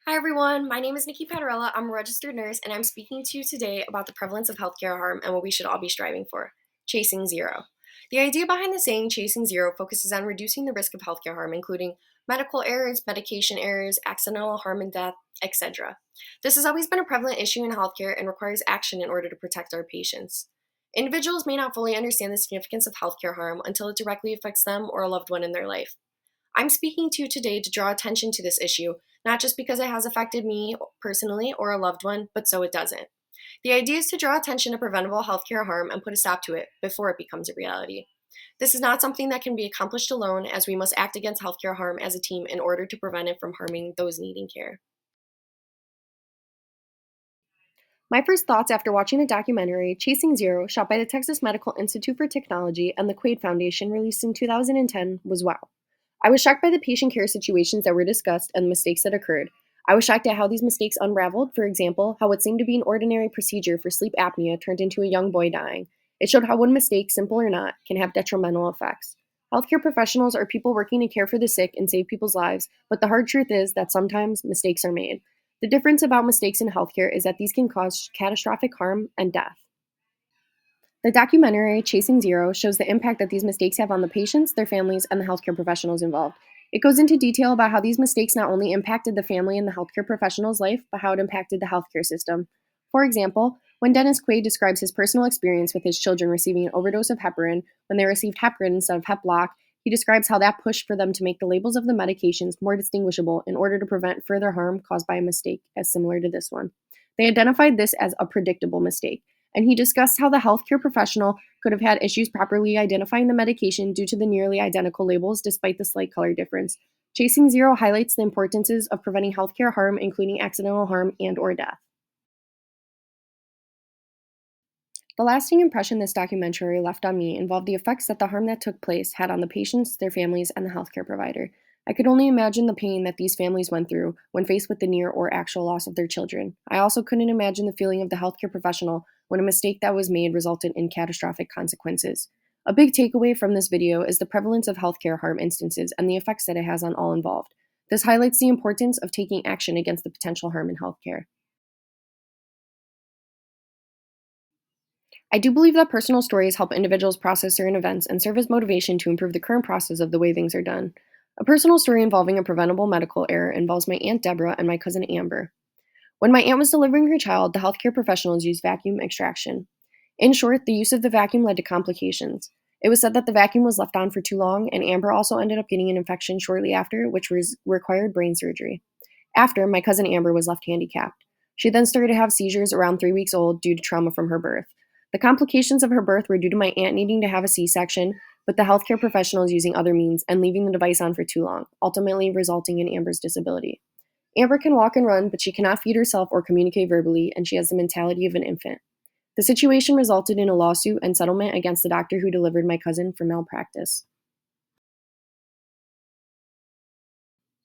Hi everyone, my name is Paterala. I'm a registered nurse and I'm speaking to you today about the prevalence of healthcare harm and what we should all be striving for, chasing zero. The idea behind the saying chasing zero focuses on reducing the risk of healthcare harm, including medical errors, medication errors, accidental harm and death, etc. This has always been a prevalent issue in healthcare and requires action in order to protect our patients. Individuals may not fully understand the significance of healthcare harm until it directly affects them or a loved one in their life. I'm speaking to you today to draw attention to this issue, not just because it has affected me personally or a loved one, but so it doesn't. The idea is to draw attention to preventable healthcare harm and put a stop to it before it becomes a reality. This is not something that can be accomplished alone, as we must act against healthcare harm as a team in order to prevent it from harming those needing care. My first thoughts after watching the documentary Chasing Zero, shot by the Texas Medical Institute for Technology and the Quaid Foundation, released in 2010, was wow. I was shocked by the patient care situations that were discussed and the mistakes that occurred. I was shocked at how these mistakes unraveled. For example, how what seemed to be an ordinary procedure for sleep apnea turned into a young boy dying. It showed how one mistake, simple or not, can have detrimental effects. Healthcare professionals are people working to care for the sick and save people's lives, but the hard truth is that sometimes mistakes are made. The difference about mistakes in healthcare is that these can cause catastrophic harm and death. The documentary Chasing Zero shows the impact that these mistakes have on the patients, their families, and the healthcare professionals involved. It goes into detail about how these mistakes not only impacted the family and the healthcare professional's life, but how it impacted the healthcare system. For example, when Dennis Quaid describes his personal experience with his children receiving an overdose of heparin when they received heparin instead of Hep-Block, he describes how that pushed for them to make the labels of the medications more distinguishable in order to prevent further harm caused by a mistake as similar to this one. They identified this as a predictable mistake, and he discussed how the healthcare professional could have had issues properly identifying the medication due to the nearly identical labels despite the slight color difference. Chasing Zero highlights the importances of preventing healthcare harm, including accidental harm and or death. The lasting impression this documentary left on me involved the effects that the harm that took place had on the patients, their families, and the healthcare provider. I could only imagine the pain that these families went through when faced with the near or actual loss of their children. I also couldn't imagine the feeling of the healthcare professional when a mistake that was made resulted in catastrophic consequences. A big takeaway from this video is the prevalence of healthcare harm instances and the effects that it has on all involved. This highlights the importance of taking action against the potential harm in healthcare. I do believe that personal stories help individuals process certain events and serve as motivation to improve the current process of the way things are done. A personal story involving a preventable medical error involves my Aunt Deborah and my cousin Amber. When my aunt was delivering her child, the healthcare professionals used vacuum extraction. In short, the use of the vacuum led to complications. It was said that the vacuum was left on for too long, and Amber also ended up getting an infection shortly after, which required brain surgery. After, my cousin Amber was left handicapped. She then started to have seizures around 3 weeks old due to trauma from her birth. The complications of her birth were due to my aunt needing to have a C section, but the healthcare professionals using other means and leaving the device on for too long, ultimately resulting in Amber's disability. Amber can walk and run, but she cannot feed herself or communicate verbally, and she has the mentality of an infant. The situation resulted in a lawsuit and settlement against the doctor who delivered my cousin for malpractice.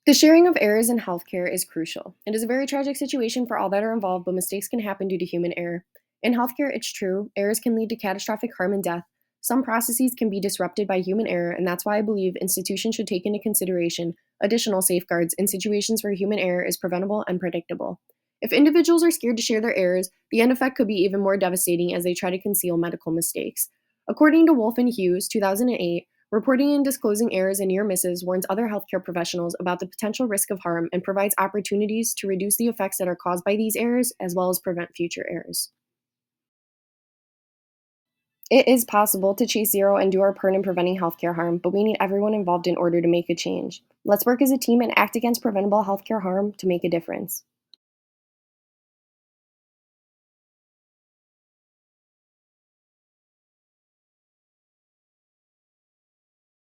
The sharing of errors in healthcare is crucial. It is a very tragic situation for all that are involved, but mistakes can happen due to human error. In healthcare, it's true, errors can lead to catastrophic harm and death. Some processes can be disrupted by human error, and that's why I believe institutions should take into consideration additional safeguards in situations where human error is preventable and predictable. If individuals are scared to share their errors, the end effect could be even more devastating as they try to conceal medical mistakes. According to Wolf and Hughes, 2008, reporting and disclosing errors and near misses warns other healthcare professionals about the potential risk of harm and provides opportunities to reduce the effects that are caused by these errors as well as prevent future errors. It is possible to chase zero and do our part in preventing healthcare harm, but we need everyone involved in order to make a change. Let's work as a team and act against preventable healthcare harm to make a difference.